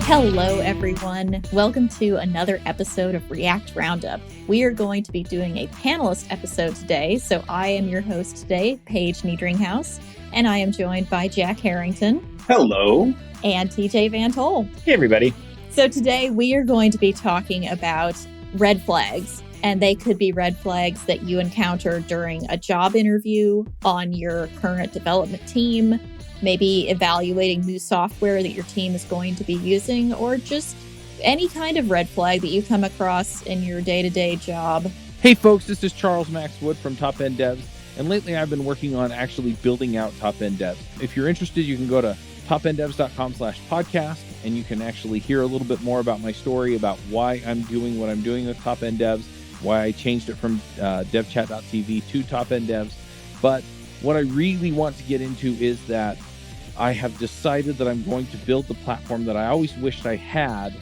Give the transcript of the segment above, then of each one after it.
Hello, everyone. Welcome to another episode of React Roundup. We are going to be doing a panelist episode today. So I am your host today, Paige Niedringhouse, and I am joined by Jack Harrington. Hello. And TJ Van Tol. Hey, everybody. So today we are going to be talking about red flags. And they could be red flags that you encounter during a job interview, on your current development team, maybe evaluating new software that your team is going to be using, or just any kind of red flag that you come across in your day-to-day job. Hey, folks, this is Charles Max Wood from Top End Devs, and lately I've been working on actually building out Top End Devs. If you're interested, you can go to topenddevs.com/podcast, and you can actually hear a little bit more about my story about why I'm doing what I'm doing with Top End Devs, why I changed it from devchat.tv to Top End Devs. But what I really want to get into is that I have decided that I'm going to build the platform that I always wished I had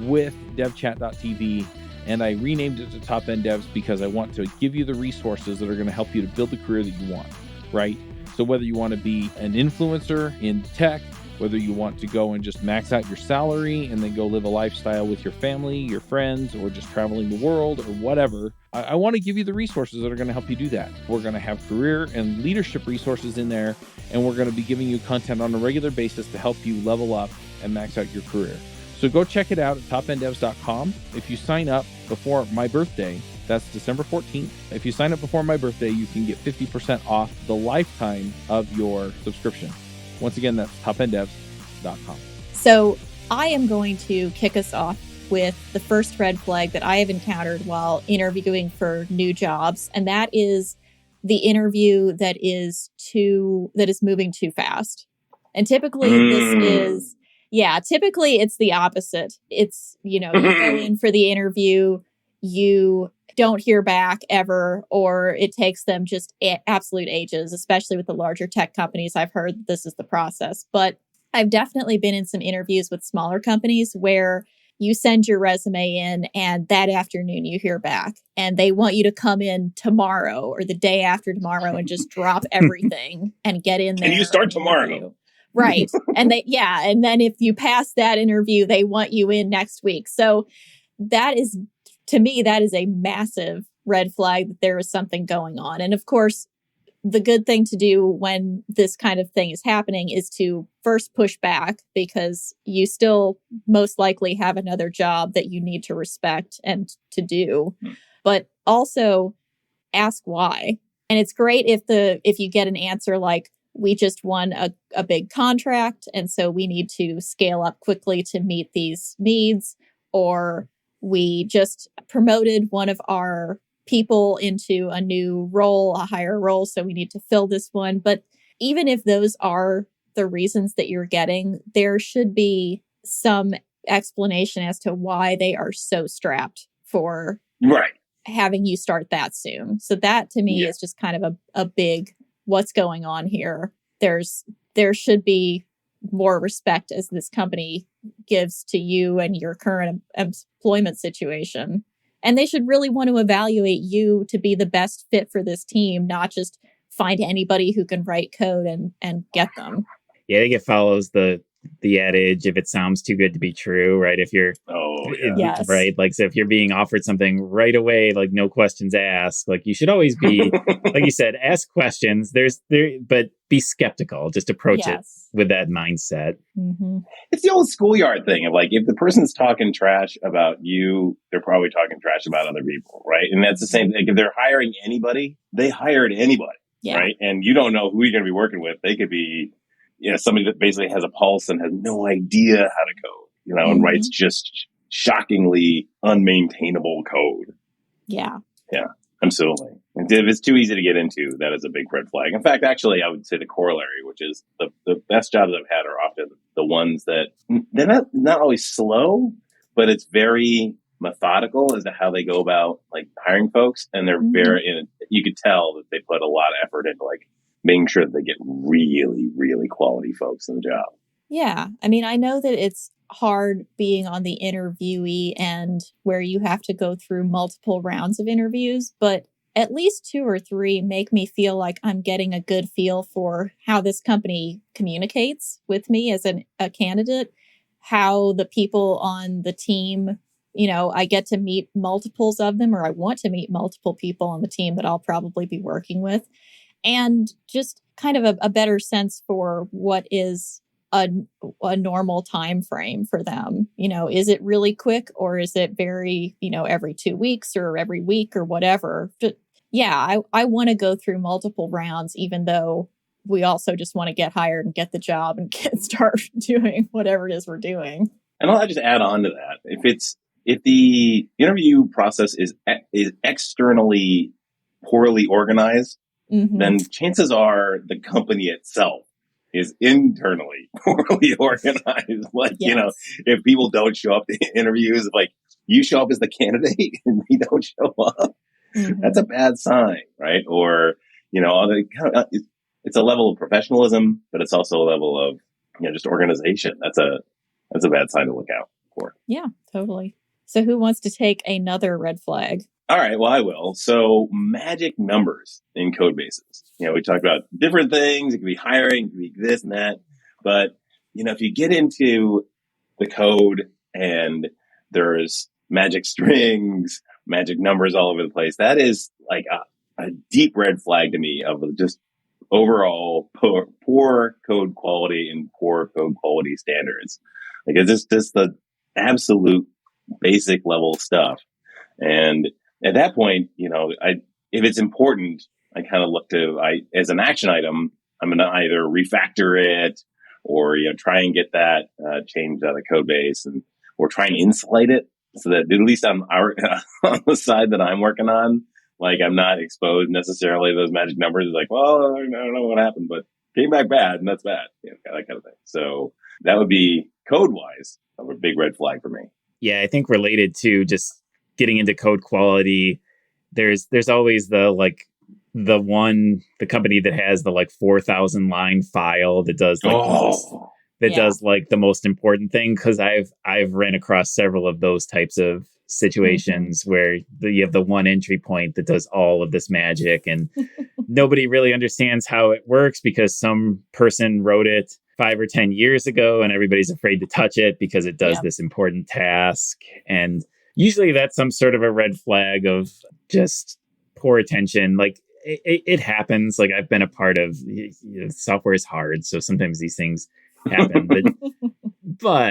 with devchat.tv, and I renamed it to Top End Devs because I want to give you the resources that are going to help you to build the career that you want, right? So whether you want to be an influencer in tech, whether you want to go and just max out your salary and then go live a lifestyle with your family, your friends, or just traveling the world or whatever, I want to give you the resources that are going to help you do that. We're going to have career and leadership resources in there, and we're going to be giving you content on a regular basis to help you level up and max out your career. So go check it out at topenddevs.com. If you sign up before my birthday, that's December 14th. If you sign up before my birthday, you can get 50% off the lifetime of your subscription. Once again, that's topenddevs.com. So I am going to kick us off with the first red flag that I have encountered while interviewing for new jobs. And that is the interview that is moving too fast. And typically typically it's the opposite. It's, you go in for the interview, you don't hear back ever, or it takes them just absolute ages, especially with the larger tech companies. I've heard that this is the process, but I've definitely been in some interviews with smaller companies where you send your resume in and that afternoon you hear back and they want you to come in tomorrow or the day after tomorrow and just drop everything and get in there. And you start tomorrow. Right. And and then if you pass that interview, they want you in next week. So to me, that is a massive red flag that there is something going on. And of course, the good thing to do when this kind of thing is happening is to first push back, because you still most likely have another job that you need to respect and to do, but also ask why. And it's great if you get an answer like, we just won a big contract, and so we need to scale up quickly to meet these needs, or we just promoted one of our people into a new role, a higher role, so we need to fill this one. But even if those are the reasons that you're getting, there should be some explanation as to why they are so strapped for having you start that soon. So that to me is just kind of a big, what's going on here? There should be more respect as this company gives to you and your current employment situation. And they should really want to evaluate you to be the best fit for this team, not just find anybody who can write code and get them. Yeah, I think it follows the adage, if it sounds too good to be true, right? If you're right, like, so if you're being offered something right away, like no questions asked, like you should always be, like you said, ask questions. But be skeptical. Just approach it with that mindset. Mm-hmm. It's the old schoolyard thing of like, if the person's talking trash about you, they're probably talking trash about other people, right? And that's the same thing. If they're hiring anybody, they hired anybody, right? And you don't know who you're going to be working with. They could be, somebody that basically has a pulse and has no idea how to code, and writes just shockingly unmaintainable code. Yeah. Yeah, absolutely. And if it's too easy to get into, that is a big red flag. In fact, actually, I would say the corollary, which is the best jobs I've had are often the ones that they're not always slow, but it's very methodical as to how they go about like hiring folks. And they're you could tell that they put a lot of effort into like making sure that they get really, really quality folks in the job. Yeah. I mean, I know that it's hard being on the interviewee end where you have to go through multiple rounds of interviews, but at least 2 or 3 make me feel like I'm getting a good feel for how this company communicates with me as a candidate. how the people on the team, I get to meet multiples of them, or I want to meet multiple people on the team that I'll probably be working with. And just kind of a better sense for what is a normal time frame for them. Is it really quick, or is it very, every 2 weeks or every week or whatever? I want to go through multiple rounds, even though we also just want to get hired and get the job and start doing whatever it is we're doing. And I'll just add on to that. If the interview process is externally poorly organized, then chances are the company itself is internally poorly organized. Like, if people don't show up to interviews, like you show up as the candidate and they don't show up, that's a bad sign, right? Or, it's a level of professionalism, but it's also a level of, just organization. That's a bad sign to look out for. Yeah, totally. So who wants to take another red flag? All right, well, I will. So magic numbers in code bases. We talked about different things. It could be hiring, it could be this and that. But, if you get into the code and there's magic strings, magic numbers all over the place, that is like a deep red flag to me of just overall poor code quality and poor code quality standards. Like, it's just the absolute basic level stuff. And at that point, if it's important, I kind of look to, as an action item, I'm going to either refactor it or, try and get that changed out of the code base or try and insulate it so that at least on on the side that I'm working on, like I'm not exposed necessarily to those magic numbers. It's like, well, I don't know what happened, but came back bad and that's bad. That kind of thing. So that would be code wise a big red flag for me. Yeah, I think related to just getting into code quality, there's always the company that has the 4,000 line file that does does the most important thing. Cause I've ran across several of those types of situations where you have the one entry point that does all of this magic and nobody really understands how it works because some person wrote it 5 or 10 years ago and everybody's afraid to touch it because it does this important task. And usually that's some sort of a red flag of just poor attention. Like it happens. Like I've been a part of software is hard. So sometimes these things happen, but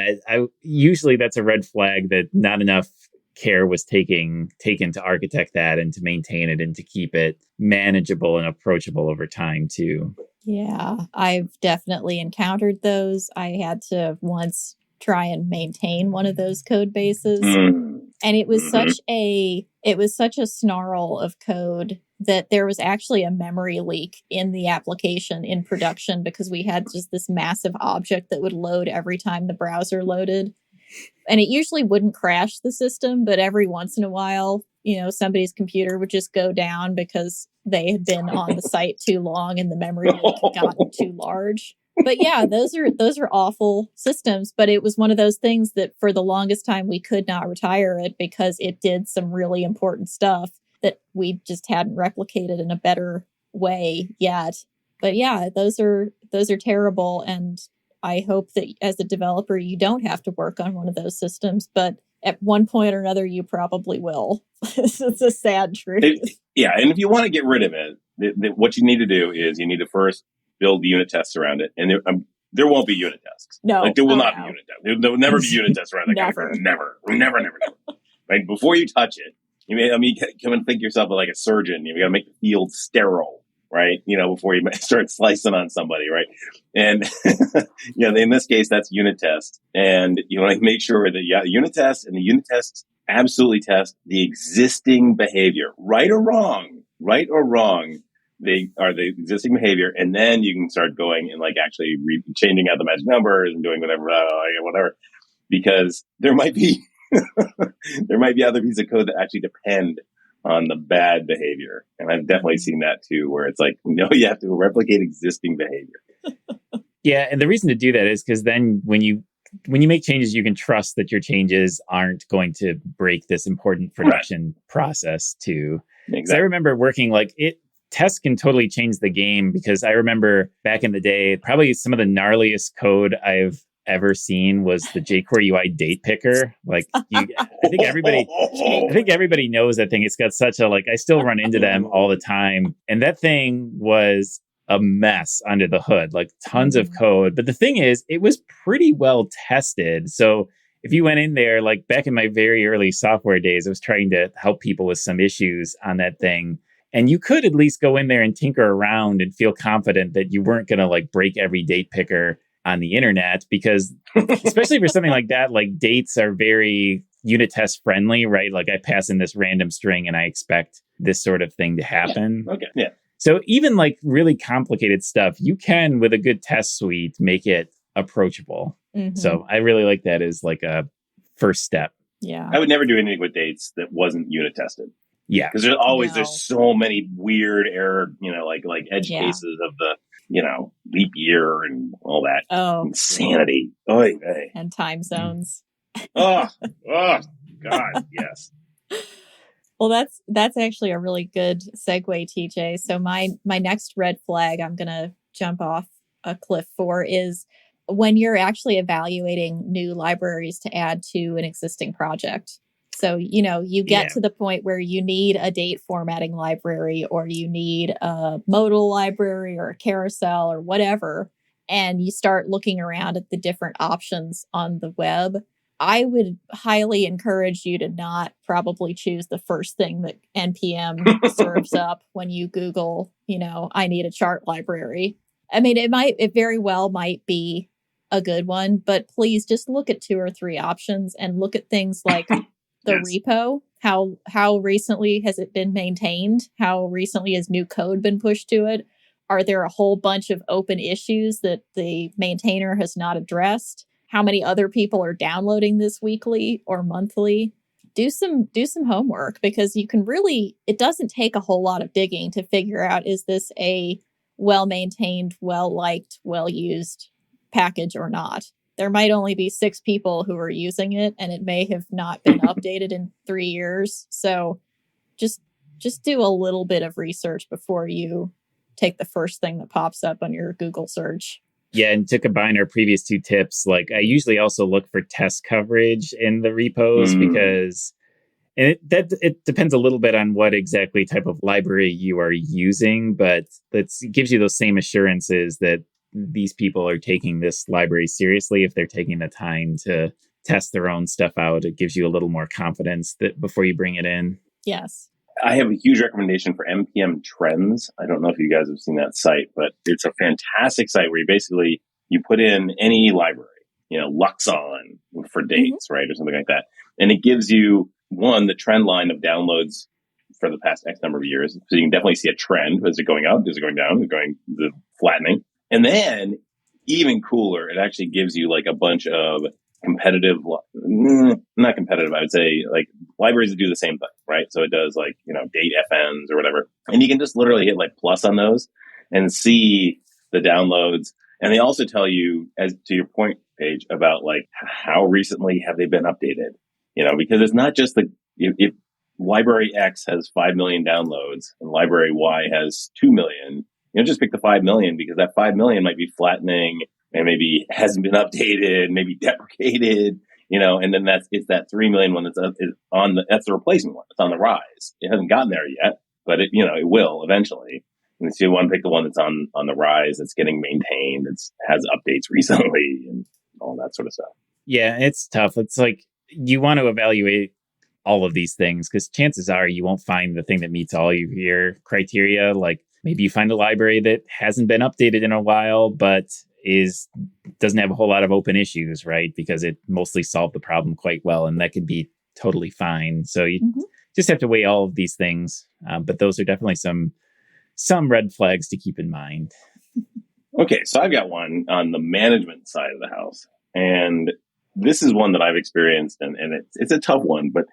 usually that's a red flag that not enough care was taken to architect that and to maintain it and to keep it manageable and approachable over time too. Yeah, I've definitely encountered those. I had to once try and maintain one of those code bases. And it was such a snarl of code that there was actually a memory leak in the application in production because we had just this massive object that would load every time the browser loaded. And it usually wouldn't crash the system, but every once in a while, somebody's computer would just go down because they had been on the site too long and the memory leak had gotten too large. But yeah, those are awful systems. But it was one of those things that for the longest time we could not retire it because it did some really important stuff that we just hadn't replicated in a better way yet. But yeah, those are terrible. And I hope that as a developer, you don't have to work on one of those systems. But at one point or another, you probably will. It's a sad truth. And if you want to get rid of it, what you need to do is you need to first build unit tests around it. And there won't be unit tests. No. There will not be unit tests. There will never be unit tests around that Never. Never. Right? Before you touch it, come and think yourself like a surgeon. You got to make the field sterile, right? Before you start slicing on somebody, right? And, in this case, that's unit test. And you want to make sure that, unit test and the unit tests absolutely test the existing behavior, right or wrong. They are the existing behavior. And then you can start going and actually changing out the magic numbers and doing whatever, because there might be, other pieces of code that actually depend on the bad behavior. And I've definitely seen that too, where it's you have to replicate existing behavior. Yeah. And the reason to do that is because then when you make changes, you can trust that your changes aren't going to break this important production process too. Exactly. I remember working tests can totally change the game because I remember back in the day, probably some of the gnarliest code I've ever seen was the jQuery UI date picker. Like, I think everybody knows that thing. It's got such a, like, I still run into them all the time. And that thing was a mess under the hood, like tons of code. But the thing is, it was pretty well tested. So if you went in there, like back in my very early software days, I was trying to help people with some issues on that thing. And you could at least go in there and tinker around and feel confident that you weren't going to like break every date picker on the internet, because especially for something like that, like dates are very unit test friendly, right? Like I pass in this random string and I expect this sort of thing to happen. Okay. Yeah. So even like really complicated stuff, you can, with a good test suite, make it approachable. So I really like that as like a first step. Yeah. I would never do anything with dates that wasn't unit tested. Yeah. Because there's so many weird error, like edge cases of the, leap year and all that. Oh. Insanity. Oy, oy. And time zones. Oh, God, yes. Well, that's actually a really good segue, TJ. So my next red flag I'm going to jump off a cliff for is when you're actually evaluating new libraries to add to an existing project. So, you get to the point where you need a date formatting library, or you need a modal library or a carousel or whatever, and you start looking around at the different options on the web. I would highly encourage you to not probably choose the first thing that NPM serves up when you Google, I need a chart library. I mean, it very well might be a good one, but please just look at 2 or 3 options and look at things like the repo. How recently has it been maintained? How recently has new code been pushed to it? Are there a whole bunch of open issues that the maintainer has not addressed? How many other people are downloading this weekly or monthly? Do some homework, because you can it doesn't take a whole lot of digging to figure out, is this a well-maintained, well-liked, well-used package or not? There might only be 6 people who are using it, and it may have not been updated in 3 years. So just do a little bit of research before you take the first thing that pops up on your Google search. Yeah, and to combine our previous 2 tips, like I usually also look for test coverage in the repos, because it depends a little bit on what exactly type of library you are using, but it gives you those same assurances that these people are taking this library seriously. If they're taking the time to test their own stuff out, it gives you a little more confidence that before you bring it in. Yes. I have a huge recommendation for NPM Trends. I don't know if you guys have seen that site, but it's a fantastic site where you put in any library, Luxon for dates, right? Or something like that. And it gives you, the trend line of downloads for the past X number of years. So you can definitely see a trend. Is it going up? Is it going down? Is it flattening? And then, even cooler, it actually gives you like a bunch of competitive, not competitive, I would say, like libraries that do the same thing, right? So it does like, date FNs or whatever. And you can just literally hit like plus on those and see the downloads. And they also tell you, as to your point, Paige, about like how recently have they been updated, because it's not just if library X has 5 million downloads and library Y has 2 million, just pick the 5 million, because that 5 million might be flattening and maybe hasn't been updated, maybe deprecated, and then it's that 3 million one that's that's the replacement one. It's on the rise. It hasn't gotten there yet, but it will eventually. And so you want to pick the one that's on the rise, that's getting maintained, has updates recently and all that sort of stuff. Yeah, it's tough. It's like you want to evaluate all of these things, because chances are you won't find the thing that meets all of your criteria. Like maybe you find a library that hasn't been updated in a while, but doesn't have a whole lot of open issues, right? Because it mostly solved the problem quite well, and that could be totally fine. So you just have to weigh all of these things. But those are definitely some red flags to keep in mind. Okay, so I've got one on the management side of the house, and this is one that I've experienced, and it's a tough one. But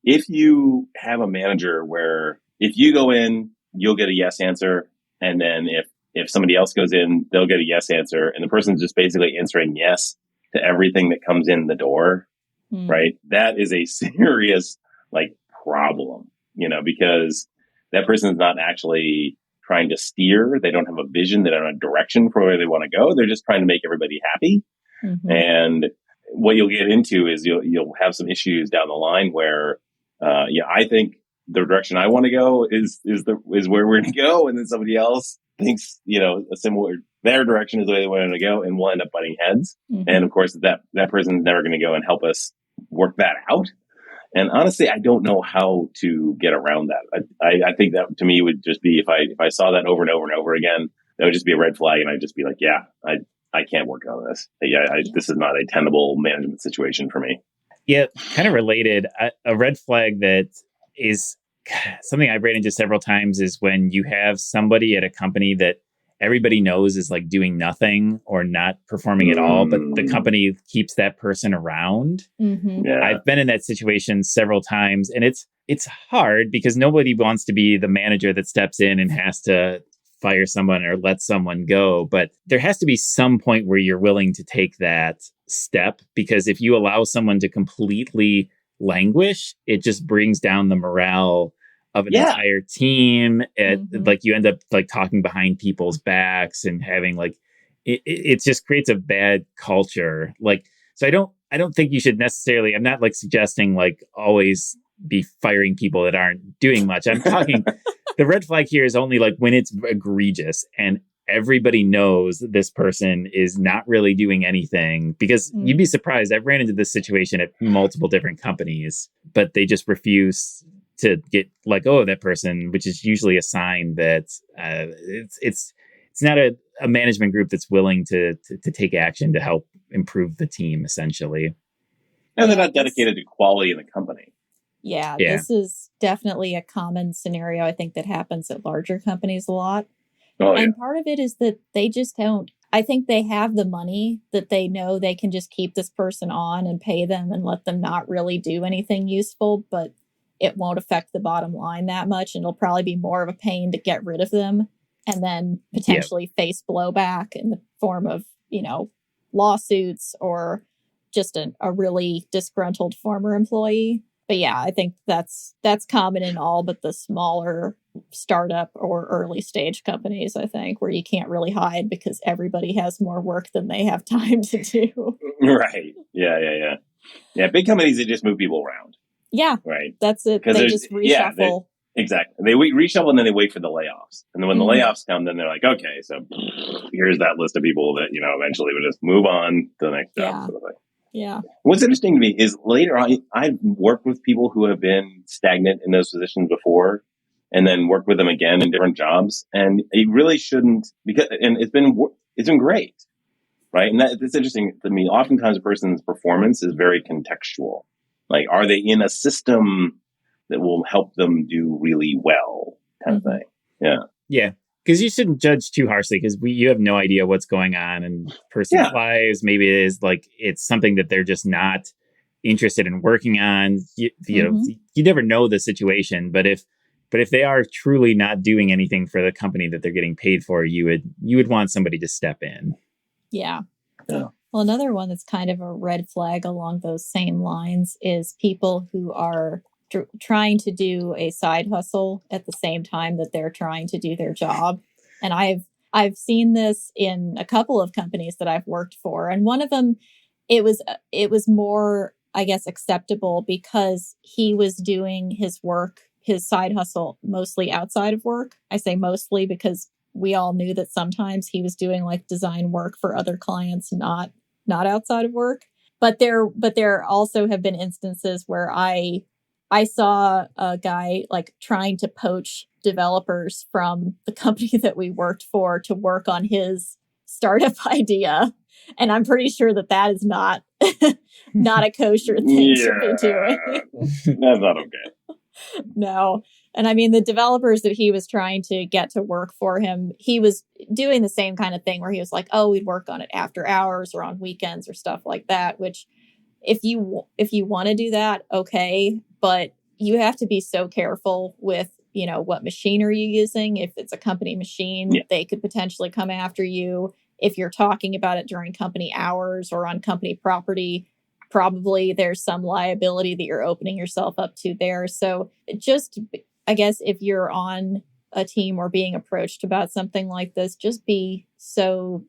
if you have a manager where if you go in, you'll get a yes answer, and then if somebody else goes in, they'll get a yes answer, and the person's just basically answering yes to everything that comes in the door, right? That is a serious problem, because that person's not actually trying to steer. They don't have a vision. They don't have a direction for where they want to go. They're just trying to make everybody happy. And what you'll get into is you'll have some issues down the line where, I think the direction I want to go is where we're going to go. And then somebody else thinks, a similar, their direction is the way they want to go, and we'll end up butting heads. And of course that person's never going to go and help us work that out. And honestly, I don't know how to get around that. I think that to me would just be, if I saw that over and over and over again, that would just be a red flag. And I'd just be like, I can't work on this. This is not a tenable management situation for me. Yeah, kind of related. A red flag that is something I've ran into several times is when you have somebody at a company that everybody knows is like doing nothing or not performing at all, but the company keeps that person around. Yeah. I've been in that situation several times, and it's hard because nobody wants to be the manager that steps in and has to fire someone or let someone go. But there has to be some point where you're willing to take that step, because if you allow someone to completely languish, it just brings down the morale of an entire team. Like you end up like talking behind people's backs and having like, it just creates a bad culture. Like, so I don't think you should necessarily, I'm not like suggesting like always be firing people that aren't doing much. I'm talking, the red flag here is only like when it's egregious and everybody knows this person is not really doing anything, because you'd be surprised. I've ran into this situation at multiple different companies, but they just refuse to get let go of that person, which is usually a sign that it's not a management group that's willing to take action to help improve the team, essentially. And they're not dedicated to quality in the company. Yeah, this is definitely a common scenario, I think, that happens at larger companies a lot. And part of it is that they just don't, I think they have the money that they know they can just keep this person on and pay them and let them not really do anything useful, but it won't affect the bottom line that much. And it'll probably be more of a pain to get rid of them and then potentially face blowback in the form of, lawsuits or just a really disgruntled former employee. But yeah, I think that's common in all but the smaller startup or early stage companies, I think, where you can't really hide because everybody has more work than they have time to do. Right. Yeah. Yeah, big companies, they just move people around. Yeah. Right. That's it. They just reshuffle. Exactly. They reshuffle and then they wait for the layoffs. And then when the layoffs come, then they're like, okay, so here's that list of people that, eventually would just move on to the next job. Sort of thing. Yeah. What's interesting to me is later on, I've worked with people who have been stagnant in those positions before and then worked with them again in different jobs. And it really shouldn't, and it's been great. Right. And it's interesting to me. Oftentimes a person's performance is very contextual. Like, are they in a system that will help them do really well, kind of thing? Yeah. Yeah. Because you shouldn't judge too harshly, because you have no idea what's going on in person's lives. Maybe it is like it's something that they're just not interested in working on. You never know the situation, but if they are truly not doing anything for the company that they're getting paid for, you would want somebody to step in. Yeah. Well, another one that's kind of a red flag along those same lines is people who are trying to do a side hustle at the same time that they're trying to do their job. And I've seen this in a couple of companies that I've worked for. And one of them, it was more, I guess, acceptable because he was doing his side hustle, mostly outside of work. I say mostly because we all knew that sometimes he was doing like design work for other clients, not outside of work. But there also have been instances where I saw a guy like trying to poach developers from the company that we worked for to work on his startup idea. And I'm pretty sure that is not a kosher thing to be doing. That's not okay. No. And I mean, the developers that he was trying to get to work for him, he was doing the same kind of thing where he was like, oh, we'd work on it after hours or on weekends or stuff like that, which if you want to do that, okay. But you have to be so careful with, what machine are you using? If it's a company machine, they could potentially come after you. If you're talking about it during company hours or on company property, probably there's some liability that you're opening yourself up to there. So just, I guess, if you're on a team or being approached about something like this, just be so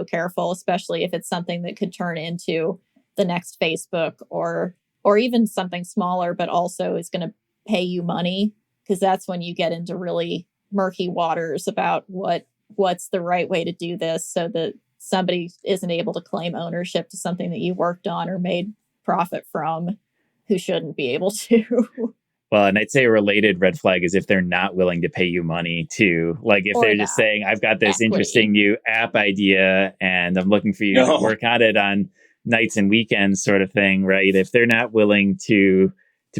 careful, especially if it's something that could turn into the next Facebook or even something smaller, but also is going to pay you money, because that's when you get into really murky waters about what's the right way to do this so that somebody isn't able to claim ownership to something that you worked on or made profit from who shouldn't be able to. Well, and I'd say a related red flag is if they're not willing to pay you money too. Like if they're just saying, I've got this interesting new app idea and I'm looking for you to work on it on nights and weekends sort of thing, right? If they're not willing to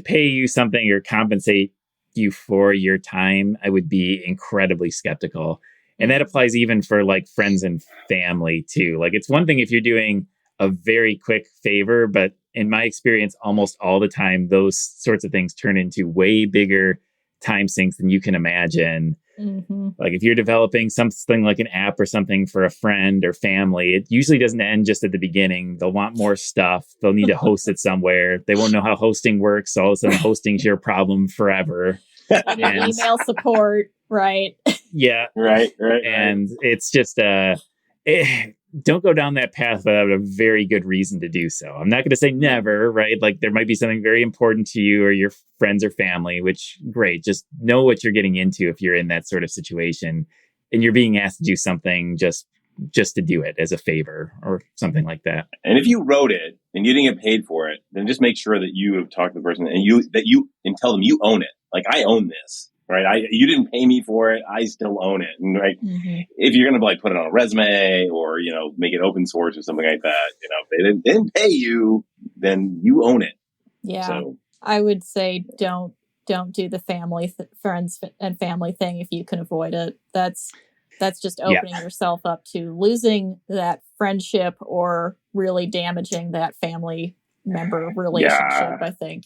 pay you something or compensate you for your time, I would be incredibly skeptical. And that applies even for like friends and family too. Like it's one thing if you're doing a very quick favor, but in my experience, almost all the time, those sorts of things turn into way bigger time sinks than you can imagine. Mm-hmm. Like if you're developing something like an app or something for a friend or family, it usually doesn't end just at the beginning. They'll want more stuff. They'll need to host it somewhere. They won't know how hosting works. So all of a sudden hosting's your problem forever. And email support, right? Yeah. Right. And it's just don't go down that path without a very good reason to do so. I'm not going to say never, right? Like there might be something very important to you or your friends or family, which great. Just know what you're getting into if you're in that sort of situation and you're being asked to do something just to do it as a favor or something like that. And if you wrote it and you didn't get paid for it, then just make sure that you have talked to the person and tell them you own it. Like I own this. Right. You didn't pay me for it. I still own it. And right. Mm-hmm. If you're going to like put it on a resume or, make it open source or something like that, if they didn't pay you, then you own it. Yeah. So I would say don't do the friends and family thing if you can avoid it. That's just opening yourself up to losing that friendship or really damaging that family member relationship, I think,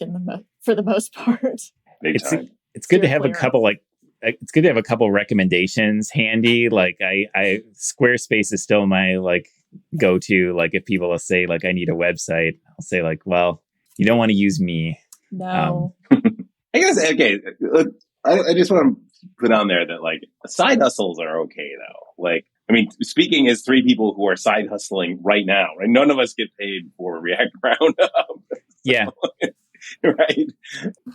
for the most part. Big time. It's good to have a couple recommendations handy. Like I Squarespace is still my like go-to. Like if people will say like I need a website, I'll say like, well, you don't want to use me. No. I guess okay. I just want to put on there that like side hustles are okay though. Like I mean, speaking as three people who are side hustling right now, right? None of us get paid for React Roundup. Yeah. Right.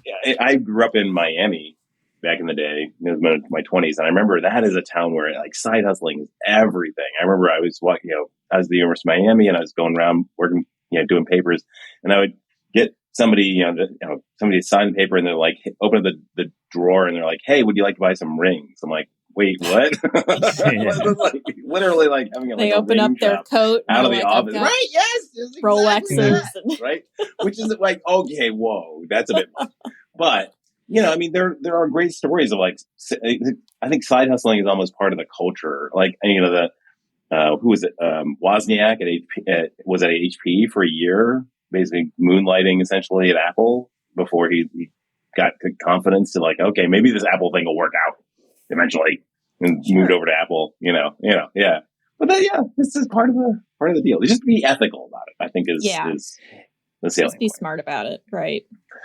Yeah, I grew up in Miami back in the day, in my 20s, and I remember that is a town where like side hustling is everything. I remember I was walking, I was at the University of Miami, and I was going around working, doing papers, and I would get somebody, somebody to sign the paper, and they're like, open up the drawer, and they're like, "Hey, would you like to buy some rings?" I'm like, wait, what? Like, literally like having they open up their coat out of the office. Right. Yes. Exactly Rolexes. Right. Which is like, okay, whoa, that's a bit much. But, I mean, there are great stories of like, I think side hustling is almost part of the culture. Like, who was it? Wozniak was at HP for a year, basically moonlighting essentially at Apple before he got confidence to like, okay, maybe this Apple thing will work out eventually, and moved over to Apple, yeah. But then, this is part of the deal. Just be ethical about it, I think is the sailing Just be point. smart about it, right?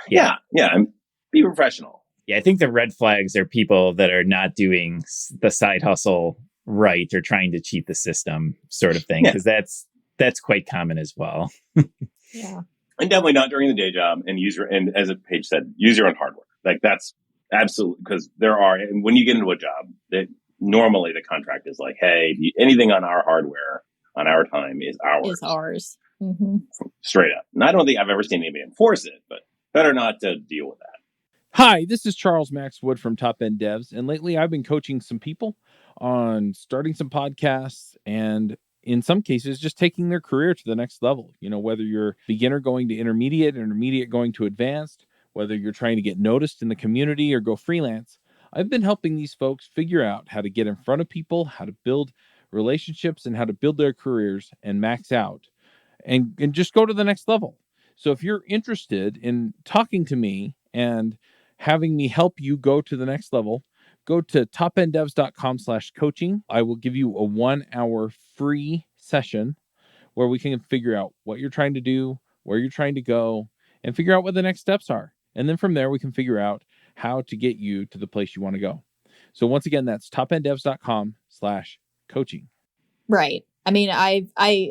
Yeah, and be professional. Yeah, I think the red flags are people that are not doing the side hustle right or trying to cheat the system sort of thing, because that's quite common as well. Yeah. And definitely not during the day job, and as Paige said, use your own hardware. Like that's absolutely, because and when you get into a job, that normally the contract is like, hey, anything on our hardware on our time is ours. Mm-hmm. Straight up. And I don't think I've ever seen anybody enforce it, but better not to deal with that. Hi, this is Charles Max Wood from Top End Devs, and lately I've been coaching some people on starting some podcasts and in some cases just taking their career to the next level. Whether you're beginner going to intermediate going to advanced, whether you're trying to get noticed in the community or go freelance, I've been helping these folks figure out how to get in front of people, how to build relationships, and how to build their careers and max out and just go to the next level. So if you're interested in talking to me and having me help you go to the next level, go to topenddevs.com/coaching. I will give you a 1-hour free session where we can figure out what you're trying to do, where you're trying to go, and figure out what the next steps are. And then from there, we can figure out how to get you to the place you want to go. So once again, that's topenddevs.com/coaching. Right. I mean, I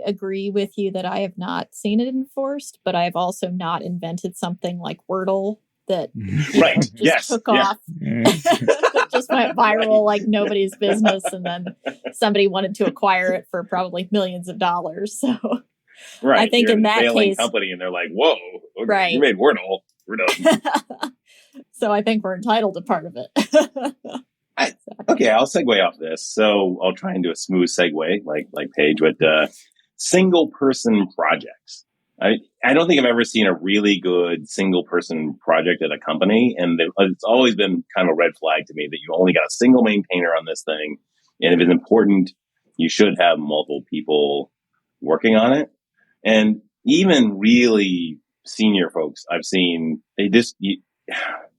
agree with you that I have not seen it enforced, but I've also not invented something like Wordle that just took off, just went viral like nobody's business, and then somebody wanted to acquire it for probably millions of dollars. So I think in that case, company, and they're like, "Whoa, okay, you made Wordle, we're done." So I think we're entitled to part of it. Okay, I'll segue off this. So I'll try and do a smooth segue, like Paige, with single person projects. I don't think I've ever seen a really good single person project at a company, and it's always been kind of a red flag to me that you only got a single maintainer on this thing, and if it's important, you should have multiple people working on it. And even really senior folks I've seen,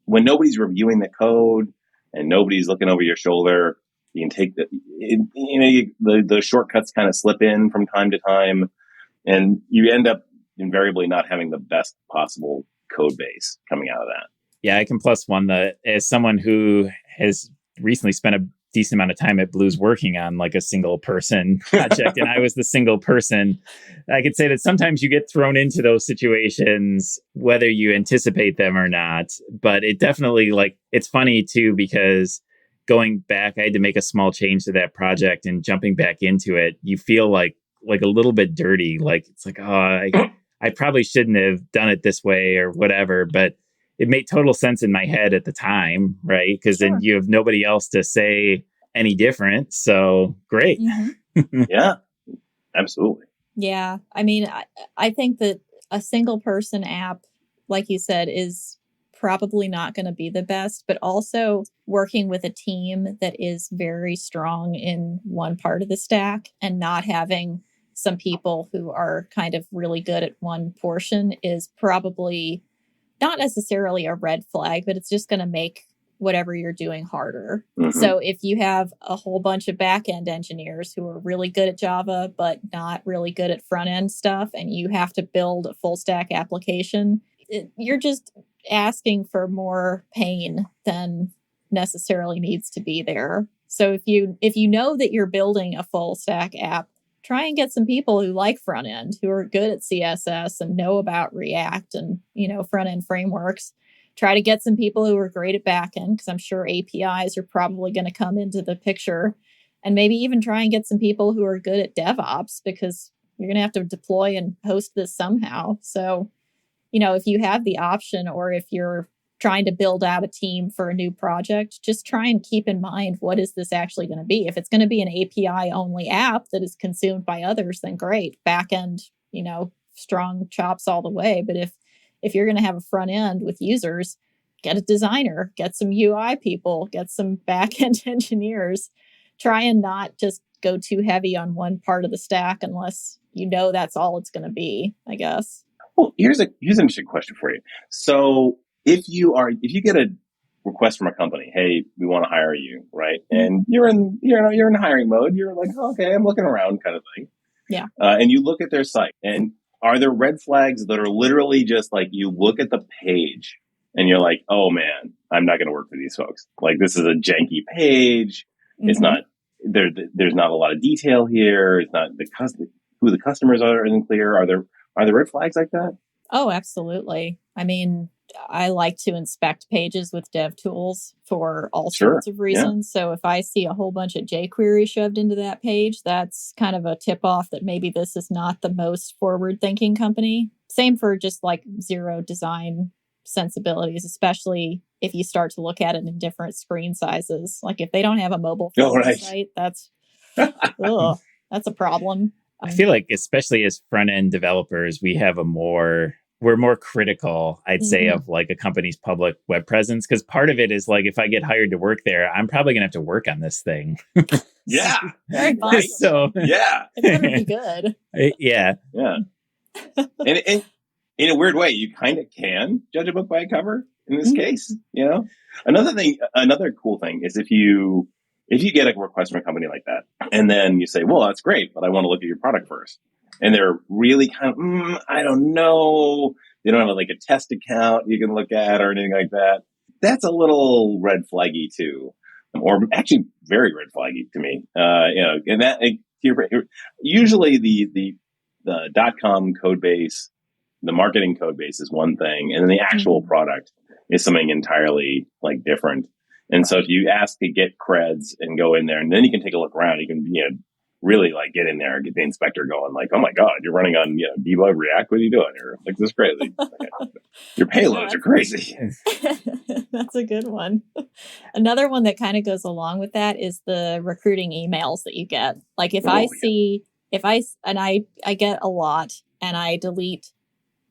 when nobody's reviewing the code and nobody's looking over your shoulder, you can take the shortcuts kind of slip in from time to time, and you end up invariably not having the best possible code base coming out of that. Yeah, I can plus one that as someone who has recently spent a decent amount of time at Blues working on like a single person project, and I was the single person, I could say that sometimes you get thrown into those situations, whether you anticipate them or not. But it definitely, like, it's funny too, because going back, I had to make a small change to that project, and jumping back into it, you feel like a little bit dirty. Like, it's like, oh, I probably shouldn't have done it this way or whatever. But it made total sense in my head at the time, right? Because then you have nobody else to say any different. So great. Mm-hmm. Yeah, absolutely. Yeah. I mean, I think that a single person app, like you said, is probably not going to be the best, but also working with a team that is very strong in one part of the stack and not having some people who are kind of really good at one portion is probably not necessarily a red flag, but it's just going to make whatever you're doing harder. Mm-hmm. So if you have a whole bunch of back-end engineers who are really good at Java, but not really good at front-end stuff, and you have to build a full stack application, you're just asking for more pain than necessarily needs to be there. So if you know that you're building a full stack app, try and get some people who like front end, who are good at CSS and know about React and, front end frameworks. Try to get some people who are great at back end, because I'm sure APIs are probably going to come into the picture. And maybe even try and get some people who are good at DevOps, because you're going to have to deploy and host this somehow. So, if you have the option, or if you're trying to build out a team for a new project, just try and keep in mind, what is this actually going to be? If it's going to be an API only app that is consumed by others, then great. Back end, strong chops all the way. But if you're going to have a front end with users, get a designer, get some UI people, get some back end engineers. Try and not just go too heavy on one part of the stack unless that's all it's going to be, I guess. Well, here's an interesting question for you. So if you get a request from a company, hey, we want to hire you, right? And you're in hiring mode. You're like, okay, I'm looking around, kind of thing. Yeah. And you look at their site, and are there red flags that are literally just like, you look at the page and you're like, oh man, I'm not going to work for these folks. Like, this is a janky page. Mm-hmm. It's not there. There's not a lot of detail here. It's not who the customers are isn't clear. Are there red flags like that? Oh, absolutely. I mean, I like to inspect pages with dev tools for all sorts of reasons. Yeah. So if I see a whole bunch of jQuery shoved into that page, that's kind of a tip off that maybe this is not the most forward thinking company. Same for just like zero design sensibilities, especially if you start to look at it in different screen sizes. Like if they don't have a mobile site, that's a problem. I feel like, especially as front end developers, we're more critical, I'd say, of like a company's public web presence, because part of it is like, if I get hired to work there, I'm probably gonna have to work on this thing. Yeah. Very much. So yeah, it better be good. Yeah. And in a weird way, you kind of can judge a book by a cover in this case. Another cool thing is if you get a request from a company like that, and then you say, well, that's great, but I want to look at your product first. And they're really kind of, I don't know. They don't have like a test account you can look at or anything like that. That's a little red flaggy too. or actually very red flaggy to me. And that usually the .com code base, the marketing code base is one thing, and then the actual product is something entirely like different. And so if you ask to get creds and go in there, and then you can take a look around, you can really like get in there and get the inspector going, like, oh my God, you're running on debug React. What are you doing here? Like, this is crazy. Your payloads are crazy. That's a good one. Another one that kind of goes along with that is the recruiting emails that you get. Like if I get a lot and I delete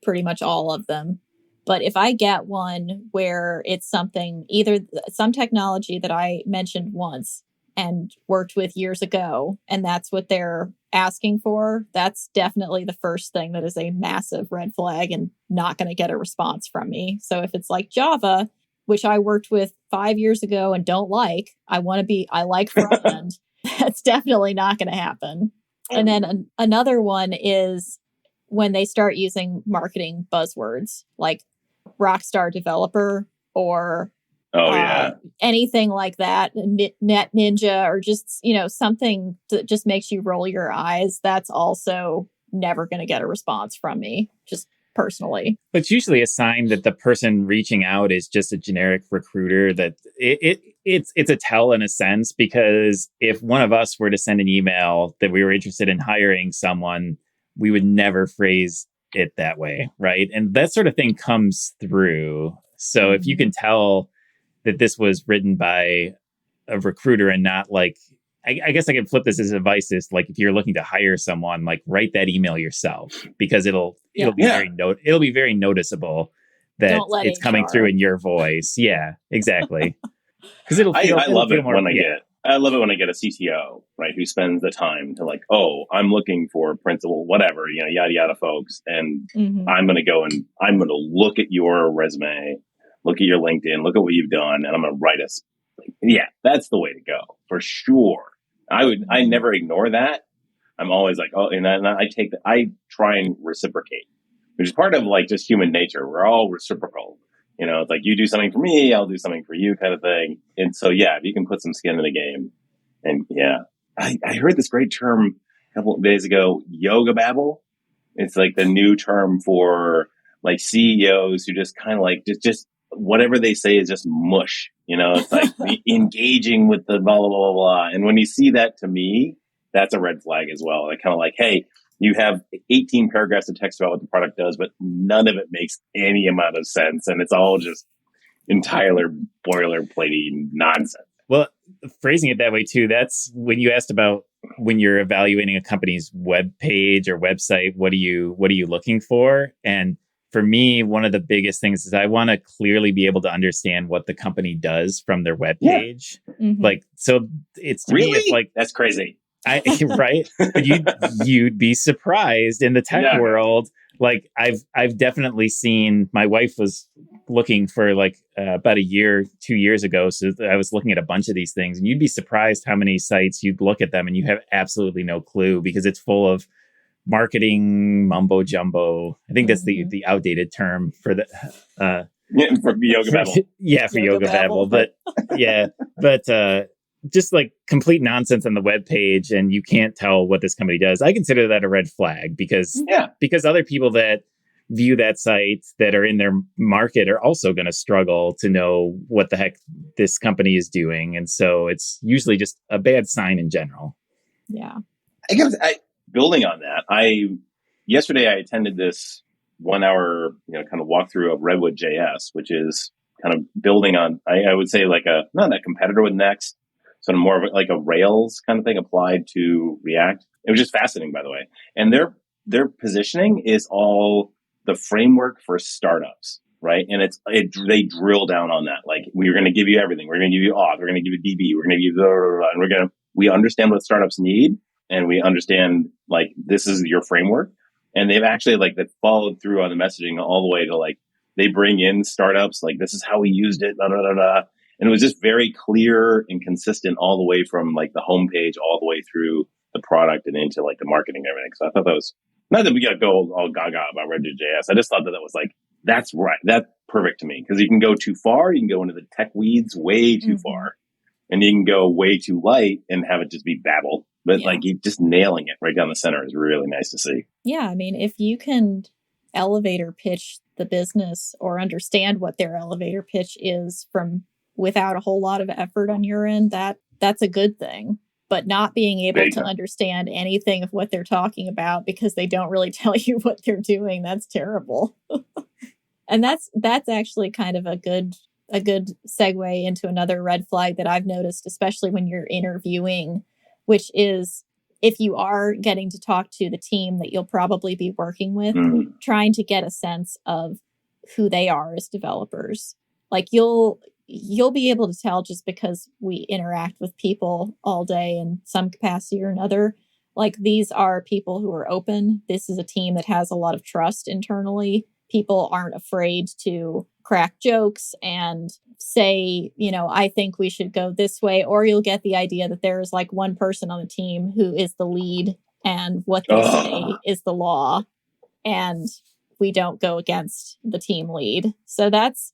pretty much all of them. But if I get one where it's something, either some technology that I mentioned once and worked with years ago, and that's what they're asking for, that's definitely the first thing that is a massive red flag and not going to get a response from me. So if it's like Java, which I worked with 5 years ago and don't like, I like front end, that's definitely not going to happen. And then another one is when they start using marketing buzzwords like rockstar developer or anything like that, net ninja, or just, something that just makes you roll your eyes. That's also never going to get a response from me, just personally. But it's usually a sign that the person reaching out is just a generic recruiter, that it's a tell in a sense, because if one of us were to send an email that we were interested in hiring someone, we would never phrase it that way, right? And that sort of thing comes through. So if you can tell that this was written by a recruiter and not like, I guess I can flip this as advice, is like, if you're looking to hire someone, like write that email yourself, because it'll be very noticeable that it's coming through in your voice. Yeah, exactly. Because I love it when I get a CTO, right, who spends the time to like, oh, I'm looking for principal, whatever, yada yada folks, and I'm going to go and I'm going to look at your resume, look at your LinkedIn, look at what you've done, and I'm going to write us. Yeah, that's the way to go for sure. I never ignore that. I'm always like, oh, and I try and reciprocate, which is part of like just human nature. We're all reciprocal. It's like, you do something for me, I'll do something for you kind of thing. And so, yeah, if you can put some skin in the game. And yeah, I heard this great term a couple of days ago, yoga babble. It's like the new term for like CEOs who just kind of like, just whatever they say is just mush. It's like engaging with the blah, blah, blah, blah. And when you see that, to me, that's a red flag as well. Like kind of like, hey, you have 18 paragraphs of text about what the product does, but none of it makes any amount of sense. And it's all just entire boilerplate nonsense. Well, phrasing it that way too, that's when you asked about when you're evaluating a company's web page or website, what are you looking for? And for me, one of the biggest things is I want to clearly be able to understand what the company does from their web page. Yeah. Like, so it's to really? Me, it's like, that's crazy. Right? But you'd be surprised in the tech world. Like I've definitely seen, my wife was looking for like about 2 years ago. So I was looking at a bunch of these things, and you'd be surprised how many sites you'd look at them and you have absolutely no clue, because it's full of marketing mumbo jumbo. I think that's the outdated term for the for yoga babble. Yeah, for yoga babble. But just like complete nonsense on the web page, and you can't tell what this company does. I consider that a red flag, because other people that view that site that are in their market are also going to struggle to know what the heck this company is doing. And so it's usually just a bad sign in general. Yeah. Building on that, yesterday I attended this 1 hour, kind of walkthrough of Redwood JS, which is kind of building on, I would say like not a competitor with Next, sort of more of like a Rails kind of thing applied to React. It was just fascinating, by the way. And their positioning is all the framework for startups, right? And they drill down on that. Like, we're going to give you everything. We're going to give you auth. We're going to give you DB. We're going to give you blah, blah, blah, and we understand what startups need, and we understand like this is your framework. And they've actually like that followed through on the messaging all the way to like they bring in startups like this is how we used it. Blah, blah, blah, blah. And it was just very clear and consistent all the way from like the homepage all the way through the product and into like the marketing and everything. So I thought that was, not that we got to go all gaga about Redwood.js. I just thought that was like, that's right. That's perfect to me, because you can go too far. You can go into the tech weeds way too far. And you can go way too light and have it just be babble. But like you just nailing it right down the center is really nice to see. Yeah. I mean, if you can elevator pitch the business or understand what their elevator pitch is from without a whole lot of effort on your end, that's a good thing. But not being able to understand anything of what they're talking about because they don't really tell you what they're doing, that's terrible. And that's actually kind of a good segue into another red flag that I've noticed, especially when you're interviewing, which is if you are getting to talk to the team that you'll probably be working with, trying to get a sense of who they are as developers. Like you'll be able to tell just because we interact with people all day in some capacity or another. Like these are people who are open. This is a team that has a lot of trust internally. People aren't afraid to crack jokes and say, I think we should go this way. Or you'll get the idea that there is like one person on the team who is the lead and what they say is the law. And we don't go against the team lead. So that's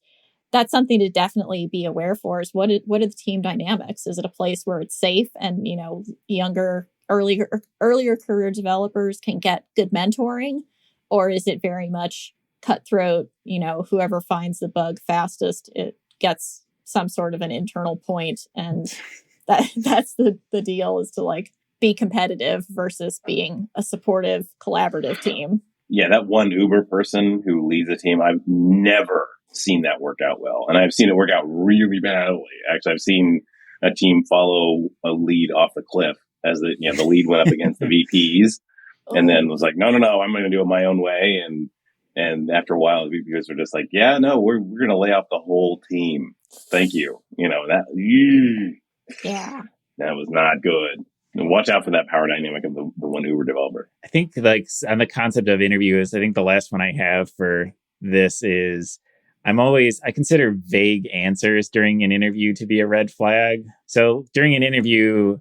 something to definitely be aware for is what are the team dynamics? Is it a place where it's safe and, younger, earlier career developers can get good mentoring? Or is it very much cutthroat, whoever finds the bug fastest, it gets some sort of an internal point. And that's the deal is to like be competitive versus being a supportive, collaborative team. Yeah, that one Uber person who leads a team, I've never seen that work out well. And I've seen it work out really badly. Actually, I've seen a team follow a lead off the cliff as the lead went up against the VPs and then was like, no, I'm going to do it my own way. And after a while, the VPs were just like, yeah, no, we're going to lay off the whole team. Thank you. That was not good. And watch out for that power dynamic of the one Uber developer. I think like on the concept of interviews, I think the last one I have for this is I consider vague answers during an interview to be a red flag. So during an interview,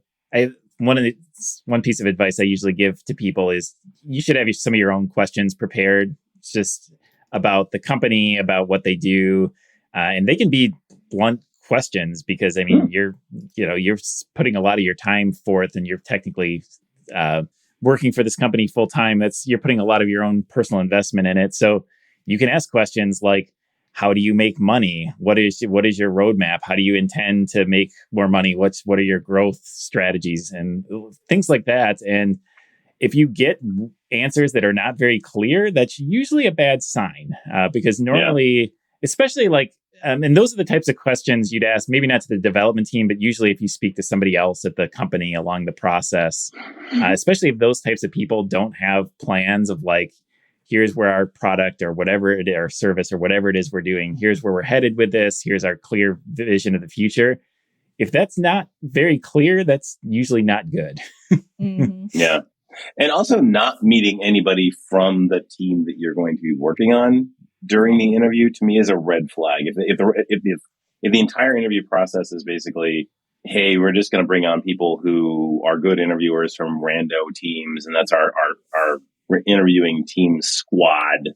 one piece of advice I usually give to people is you should have some of your own questions prepared. It's just about the company, about what they do. And they can be blunt questions because, I mean, you're putting a lot of your time forth and you're technically working for this company full time. You're putting a lot of your own personal investment in it. So you can ask questions like, how do you make money? What is your roadmap? How do you intend to make more money? What are your growth strategies and things like that? And if you get answers that are not very clear, that's usually a bad sign because normally, especially like, and those are the types of questions you'd ask, maybe not to the development team, but usually if you speak to somebody else at the company along the process, especially if those types of people don't have plans of like, here's where our product or whatever it is, our service or whatever it is we're doing, here's where we're headed with this, here's our clear vision of the future. If that's not very clear, that's usually not good. Yeah. And also not meeting anybody from the team that you're going to be working on during the interview to me is a red flag. If the entire interview process is basically, hey, we're just going to bring on people who are good interviewers from rando teams, and that's our interviewing team squad,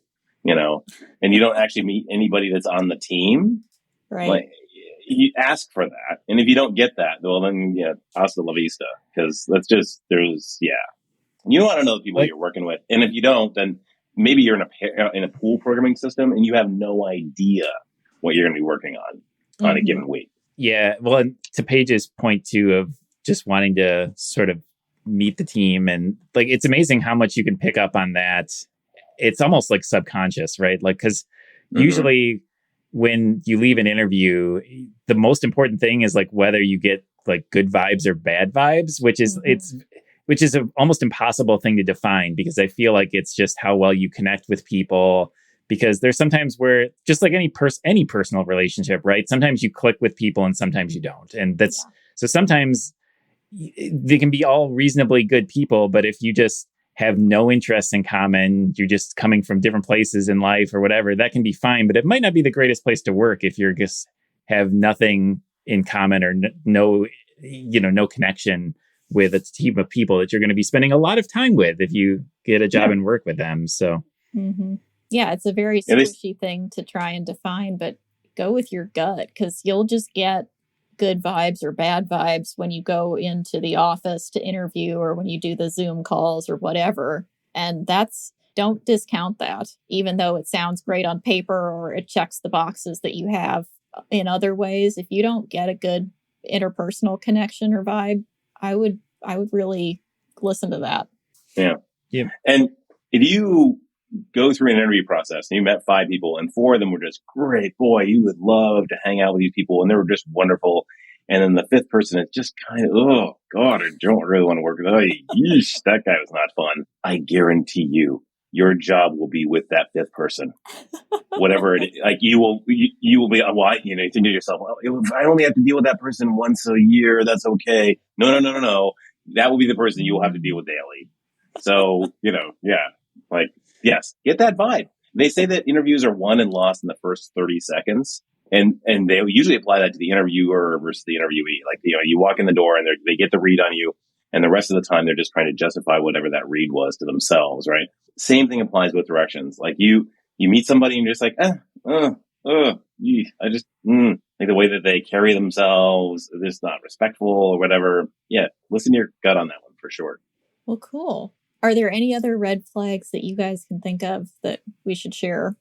and you don't actually meet anybody that's on the team, right? Like, you ask for that, and if you don't get that, well, then hasta la vista, because you want to know the people you're working with, and if you don't, then maybe you're in a pool programming system and you have no idea what you're going to be working on a given week. Yeah, well, and to Paige's point too of just wanting to sort of meet the team, and like it's amazing how much you can pick up on that. It's almost like subconscious, right? Like because usually when you leave an interview, the most important thing is like whether you get like good vibes or bad vibes, which is an almost impossible thing to define because I feel like it's just how well you connect with people. Because there's sometimes where just like any personal relationship, right? Sometimes you click with people and sometimes you don't, and so sometimes they can be all reasonably good people, but if you just have no interests in common, you're just coming from different places in life or whatever, that can be fine, but it might not be the greatest place to work if you're just have nothing in common or no connection with a team of people that you're going to be spending a lot of time with if you get a job and work with them. So yeah, it's a very squishy thing to try and define, but go with your gut because you'll just get good vibes or bad vibes when you go into the office to interview or when you do the Zoom calls or whatever. And don't discount that, even though it sounds great on paper or it checks the boxes that you have in other ways. If you don't get a good interpersonal connection or vibe, I would really listen to that. Yeah. Yeah. And if you go through an interview process and you met 5 people and 4 of them were just great, boy, you would love to hang out with these people and they were just wonderful. And then the 5th person is just kind of, oh God, I don't really want to work with them. Oh, yeesh, that guy was not fun. I guarantee you, your job will be with that 5th person. Whatever it is, like you will be, well, you think to yourself, well, if I only have to deal with that person once a year, that's okay. No. That will be the person you will have to deal with daily. So, yes, get that vibe. They say that interviews are won and lost in the first 30 seconds. And they usually apply that to the interviewer versus the interviewee. Like, you walk in the door and they get the read on you. And the rest of the time, they're just trying to justify whatever that read was to themselves, right? Same thing applies with directions. Like you meet somebody and you're just like, like the way that they carry themselves, they're just not respectful or whatever. Yeah, listen to your gut on that one for sure. Well, cool. Are there any other red flags that you guys can think of that we should share?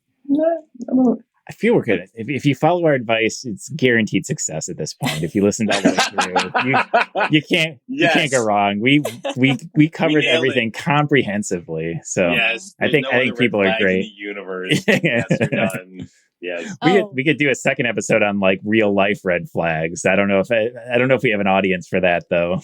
I feel we're good. If you follow our advice, it's guaranteed success at this point. If you listen all the way through, you can't go wrong. We covered everything comprehensively. So yes, I think people are great. In the universe. Yes, you're done. Yes. We could do a second episode on like real life red flags. I don't know if we have an audience for that though.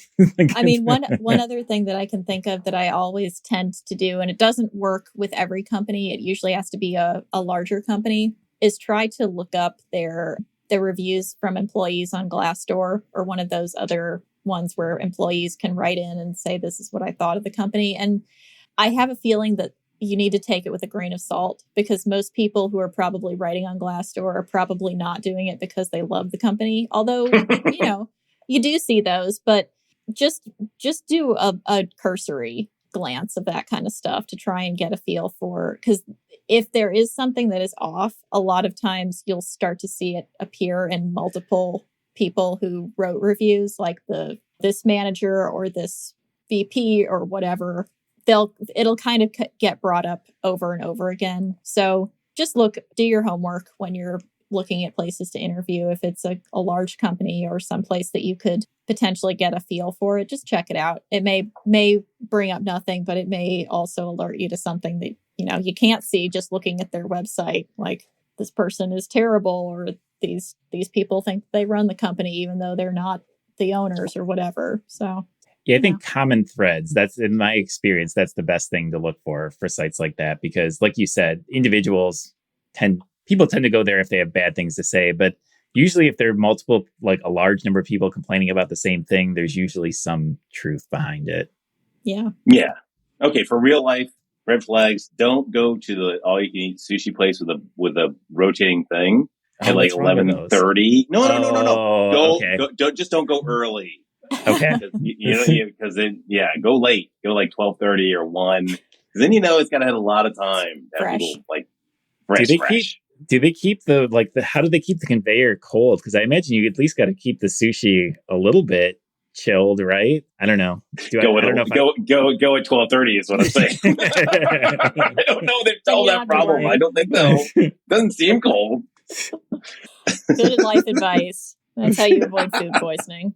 I mean, one other thing that I can think of that I always tend to do, and it doesn't work with every company, it usually has to be a larger company, is try to look up their reviews from employees on Glassdoor or one of those other ones where employees can write in and say, this is what I thought of the company. And I have a feeling that you need to take it with a grain of salt, because most people who are probably writing on Glassdoor are probably not doing it because they love the company. Although, you do see those, but just do a cursory glance of that kind of stuff to try and get a feel for, because if there is something that is off, a lot of times you'll start to see it appear in multiple people who wrote reviews, like this manager or this VP or whatever. It'll kind of get brought up over and over again. So just do your homework when you're looking at places to interview. If it's a large company or someplace that you could potentially get a feel for it, just check it out. It may bring up nothing, but it may also alert you to something that, you can't see just looking at their website. Like, this person is terrible, or these people think they run the company, even though they're not the owners or whatever. So yeah, I think common threads, that's in my experience, that's the best thing to look for sites like that. Because like you said, people tend to go there if they have bad things to say. But usually if there are multiple, like a large number of people complaining about the same thing, there's usually some truth behind it. Yeah. Yeah. Okay. For real life red flags, don't go to the all you can eat sushi place with a rotating thing at like 11:30. No. Go, just don't go early. Okay. Because then, go late. Go like 12:30 or 1. Because then it's got to have a lot of time. Fresh. People, like fresh. Do they keep how do they keep the conveyor cold? Because I imagine you at least got to keep the sushi a little bit chilled, right? I don't know. Go at 12:30 is what I'm saying. I don't know. They've solved that problem. I don't think so. Doesn't seem cold. Good life advice. That's how you avoid food poisoning.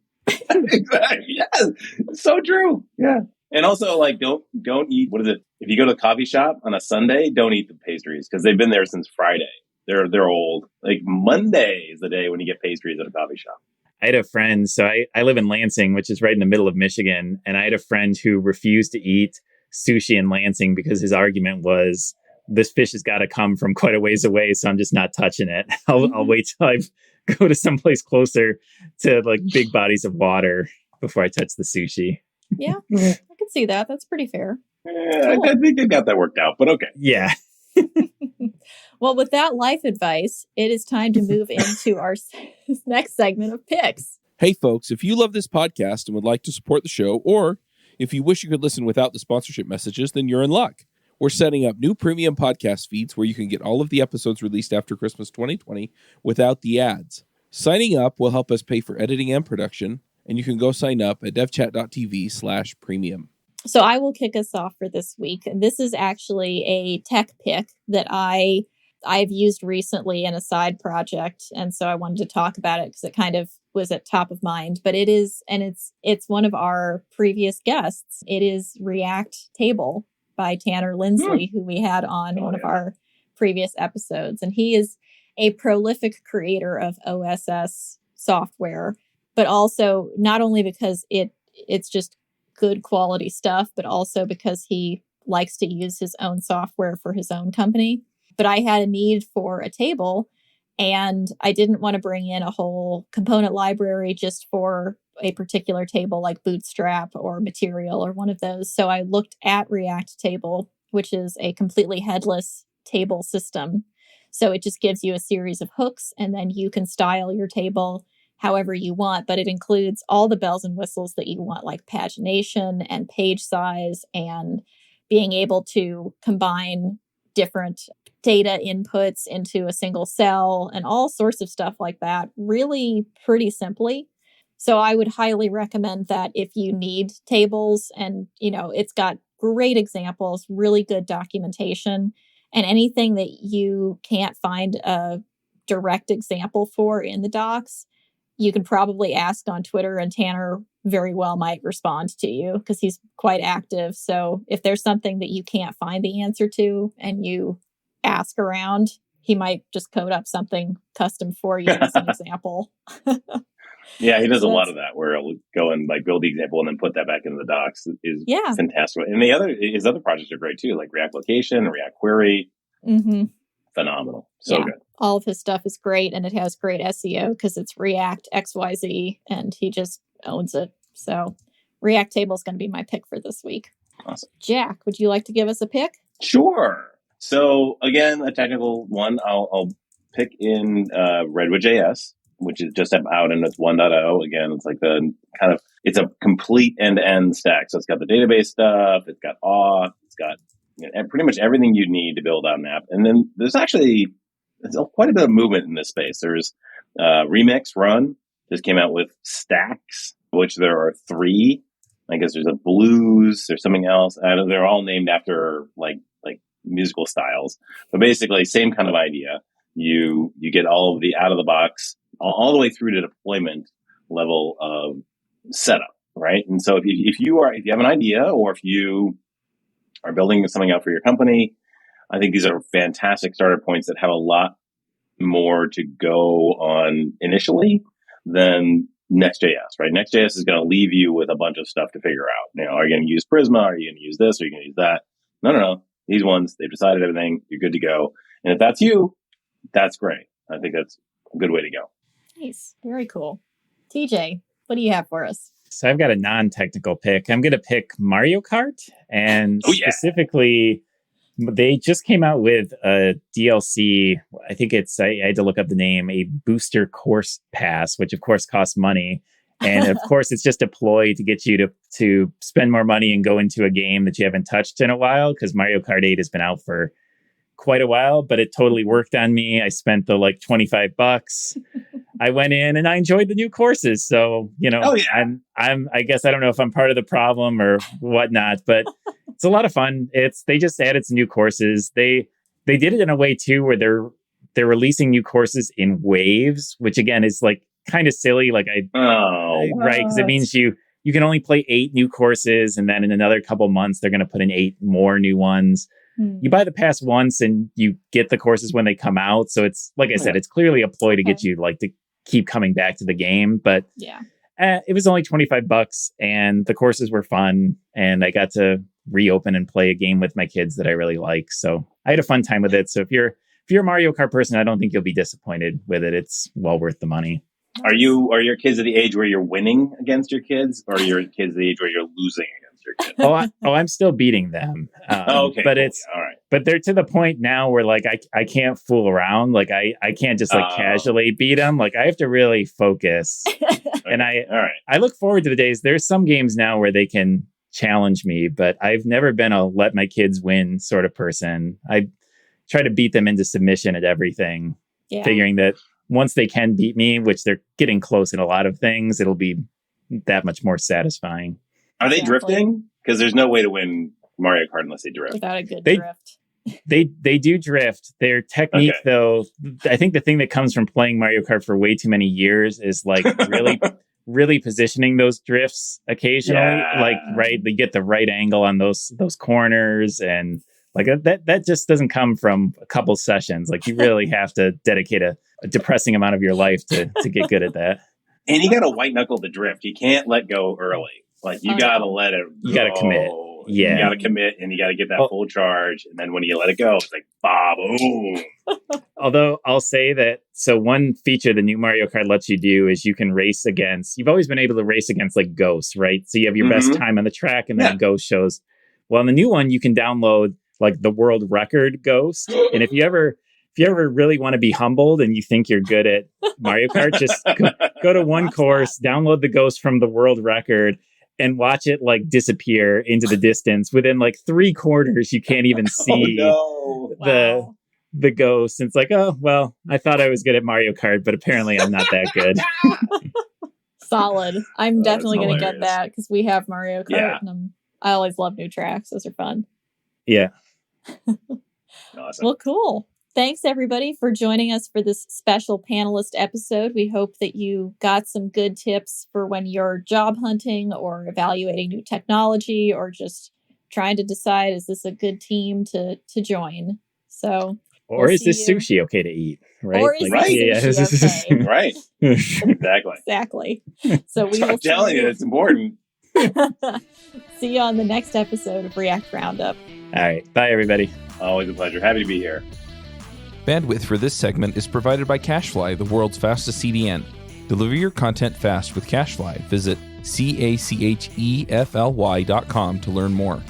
Exactly. Yes. So true. Yeah. And also, like, don't eat, what is it? If you go to a coffee shop on a Sunday, don't eat the pastries because they've been there since Friday. They're old. Like, Monday is the day when you get pastries at a coffee shop. I had a friend, so I live in Lansing, which is right in the middle of Michigan. And I had a friend who refused to eat sushi in Lansing because his argument was, this fish has got to come from quite a ways away, so I'm just not touching it. I'll wait till I go to someplace closer to like big bodies of water before I touch the sushi. Yeah, I can see that. That's pretty fair. Yeah, cool. I think they got that worked out, but okay. Yeah. Well, with that life advice, it is time to move into our next segment of picks. Hey, folks, if you love this podcast and would like to support the show, or if you wish you could listen without the sponsorship messages, then you're in luck. We're setting up new premium podcast feeds where you can get all of the episodes released after Christmas 2020 without the ads. Signing up will help us pay for editing and production, and you can go sign up at devchat.tv/premium. So I will kick us off for this week. And this is actually a tech pick that I've used recently in a side project. And so I wanted to talk about it because it kind of was at top of mind. But it is, and it's one of our previous guests. It is React Table by Tanner Lindsley, who we had on one of our previous episodes. And he is a prolific creator of OSS software, but also not only because it's just good quality stuff, but also because he likes to use his own software for his own company. But I had a need for a table, and I didn't want to bring in a whole component library just for a particular table like Bootstrap or Material or one of those. So I looked at React Table, which is a completely headless table system. So it just gives you a series of hooks, and then you can style your table however you want, but it includes all the bells and whistles that you want, like pagination and page size and being able to combine different data inputs into a single cell and all sorts of stuff like that, really pretty simply. So I would highly recommend that if you need tables, and, it's got great examples, really good documentation, and anything that you can't find a direct example for in the docs, you can probably ask on Twitter, and Tanner very well might respond to you because he's quite active. So if there's something that you can't find the answer to and you ask around, he might just code up something custom for you as an example. Yeah, he does a lot of that where he'll go and build the example and then put that back into the docs. Is fantastic. And his other projects are great too, like React Location, React Query. Mm-hmm. Phenomenal. So good. All of his stuff is great, and it has great SEO because it's React XYZ, and he just owns it. So React Table is going to be my pick for this week. Awesome. Jack, would you like to give us a pick? Sure. So again, a technical one. I'll pick in Redwood.js, which is just out and it's 1.0. Again, it's like it's a complete end-to-end stack. So it's got the database stuff, it's got auth, it's got pretty much everything you need to build out an app. And then there's quite a bit of movement in this space. There's Remix Run just came out with Stacks, which there are 3. I guess there's a blues, there's something else. They're all named after like musical styles, but basically same kind of idea. You get all of the out of the box, all the way through to deployment level of setup, right? And so if you have an idea, or if you are building something out for your company, I think these are fantastic starter points that have a lot more to go on initially than Next.js, right? Next.js is going to leave you with a bunch of stuff to figure out. Are you going to use Prisma? Are you going to use this? Are you going to use that? No. These ones, they've decided everything. You're good to go. And if that's you, that's great. I think that's a good way to go. Nice. Very cool. TJ, what do you have for us? So I've got a non-technical pick. I'm going to pick Mario Kart, and specifically, they just came out with a DLC. I think I had to look up the name, a booster course pass, which of course costs money. And of course, it's just a ploy to get you to spend more money and go into a game that you haven't touched in a while, because Mario Kart 8 has been out for quite a while, but it totally worked on me. I spent the $25. I went in and I enjoyed the new courses. So, I guess I don't know if I'm part of the problem or whatnot, but it's a lot of fun. They just added some new courses. They did it in a way too, where they're releasing new courses in waves, which again is kind of silly. Right. Because it means you can only play 8 new courses, and then in another couple months, they're going to put in 8 more new ones. You buy the pass once and you get the courses when they come out. So it's, like I said, it's clearly a ploy to get you to keep coming back to the game. But it was only $25 and the courses were fun. And I got to reopen and play a game with my kids that I really like. So I had a fun time with it. So if you're a Mario Kart person, I don't think you'll be disappointed with it. It's well worth the money. Are your kids at the age where you're winning against your kids, or are your kids at the age where you're losing against your kids? I'm still beating them. Okay, but cool. it's all right. But they're to the point now where I can't fool around. I can't just casually beat them. I have to really focus. And I look forward to the days. There's some games now where they can challenge me, but I've never been a let my kids win sort of person. I try to beat them into submission at everything, figuring that once they can beat me, which they're getting close in a lot of things, it'll be that much more satisfying. Are they drifting? Because there's no way to win Mario Kart unless they drift. Without a good drift. They do drift. Their technique, though, I think the thing that comes from playing Mario Kart for way too many years is like really positioning those drifts occasionally. Yeah. Like, right, they get the right angle on those corners, and like that just doesn't come from a couple sessions. Like, you really have to dedicate a depressing amount of your life to get good at that. And you got to white knuckle the drift. You can't let go early. Like, you got to let it go. You got to commit. Yeah. You got to commit, and you got to get that full charge. And then when you let it go, it's like, boom. Although I'll say that, so one feature the new Mario Kart lets you do is you can race against, you've always been able to race against like ghosts, right? So you have your best time on the track, and then ghost shows. Well, in the new one, you can download like the world record ghost. And if you ever really want to be humbled and you think you're good at Mario Kart, just go to one course, download the ghost from the world record, and watch it like disappear into the distance. Within like 3 quarters, you can't even see the ghost. And it's like, oh, well, I thought I was good at Mario Kart, but apparently I'm not that good. Solid. I'm definitely going to get that because we have Mario Kart. And I always love new tracks. Those are fun. Yeah. Awesome. Well, cool. Thanks, everybody, for joining us for this special panelist episode. We hope that you got some good tips for when you're job hunting or evaluating new technology or just trying to decide, is this a good team to join? So, or is this sushi okay to eat? Right? Or is sushi okay? Right. Exactly. So we will telling you, it's important. See you on the next episode of React Roundup. All right. Bye, everybody. Always a pleasure. Happy to be here. Bandwidth for this segment is provided by CacheFly, the world's fastest CDN. Deliver your content fast with CacheFly. Visit CACHEFLY.com to learn more.